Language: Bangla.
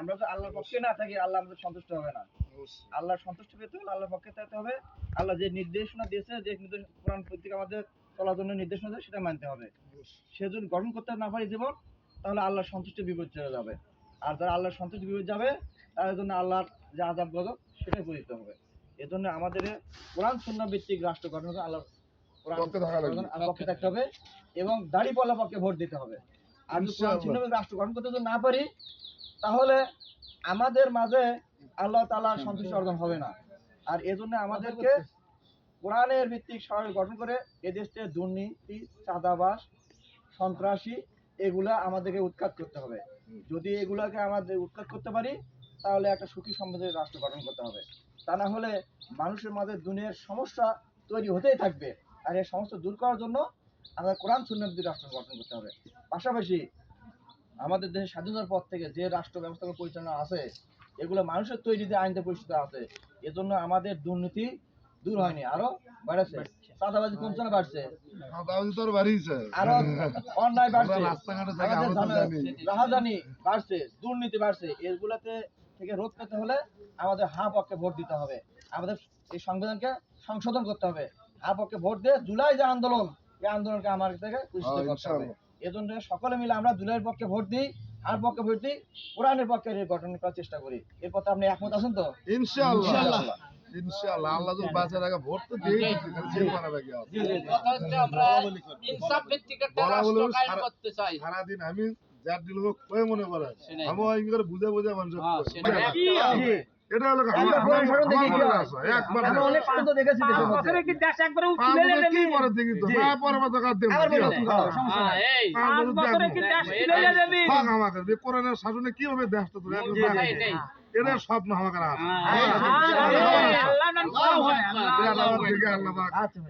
আমরা তো আল্লাহর পক্ষে না থাকি, আল্লাহ আমাদের সন্তুষ্ট হবে না। আল্লাহর সন্তুষ্ট পেতে হলে আল্লাহর পক্ষে থাকতে হবে। আল্লাহ যে নির্দেশনা দিয়েছে, যে কোরআন কর্তৃক আমাদের চলার জন্য নির্দেশনা দেয়, সেটা মানতে হবে। সে যদি গঠন করতে না পারি জীবন, তাহলে আল্লাহর সন্তুষ্টির বিপরীত চলে যাবে। আর যারা আল্লাহর সন্তুষ্টির বিপরীত যাবে, তাদের জন্য আল্লাহর যে আযাব গজব, সেটাই পরিতে হবে। এজন্য আমাদের কোরআন সুন্নাহ ভিত্তিক রাষ্ট্র গঠন করে আল্লাহর পক্ষে থাকতে হবে এবং দাঁড়িপাল্লার পক্ষে ভোট দিতে হবে। আর যদি কোরআন সুন্নাহ রাষ্ট্র গঠন করতে যদি না পারি, তাহলে আমাদের মাঝে আল্লাহ তাআলার সন্তুষ্টি অর্জন হবে না। আর এজন্য আমাদেরকে কোরআনের ভিত্তিক সরকার গঠন করে এদেশে দুর্নীতি, চাঁদাবাজ, সন্ত্রাসী এগুলা আমাদেরকে উৎখাত করতে হবে। যদি এগুলাকে আমাদের উৎখাত করতে পারি, তাহলে একটা সুখী সমৃদ্ধ রাষ্ট্র গঠন করতে হবে। তা না হলে মানুষের মাঝে দুনিয়ার সমস্যা তৈরি হতেই থাকবে। আর এই সমস্যা দূর করার জন্য আমাদের কোরআন সুন্নাহ ভিত্তিক রাষ্ট্র গঠন করতে হবে। পাশাপাশি আমাদের দেশের স্বাধীনতার পর থেকে যে রাষ্ট্র ব্যবস্থা পরিচালনা আছে, এগুলো মানুষের তৈরি যে আইনতে পরিচিত আছে। এজন্য আমাদের দুর্নীতি দূর হয়নি, আরো বাড়ছে। চাঁদাবাজি কমছে না বাড়ছে? আরো অন্যায় বাড়ছে, রাহাজানি বাড়ছে, দুর্নীতি বাড়ছে। এগুলাতে থেকে রোধ করতে হলে আমাদের হা পক্ষে ভোট দিতে হবে। আমাদের এই সংবিধানকে সংশোধন করতে হবে। হা পক্ষে ভোট দিয়ে জুলাই যে আন্দোলন, এই আন্দোলনকে আমাদের থেকে পুরস্কৃত করতে হবে। এজন্য সকলে মিলে আমরা জুলাইয়ের পক্ষে ভোট দিই, আর পক্ষে ভোট দিই, কোরআনের পক্ষে গঠন করার চেষ্টা করি। এর পথে আপনি একমত আছেন তো? ইনশাআল্লাহ ইনশাআল্লাহ আল্লাহ যদি বাঁচা রাখা ভোট তো দিয়ে সারাদিন আমি যার দিল কয়ে মনে করে আমি বুঝে বুঝে মানুষ এটা হলো কোরআনের শাসনে কিভাবে দেশ এটা স্বপ্ন আমাকে আছে।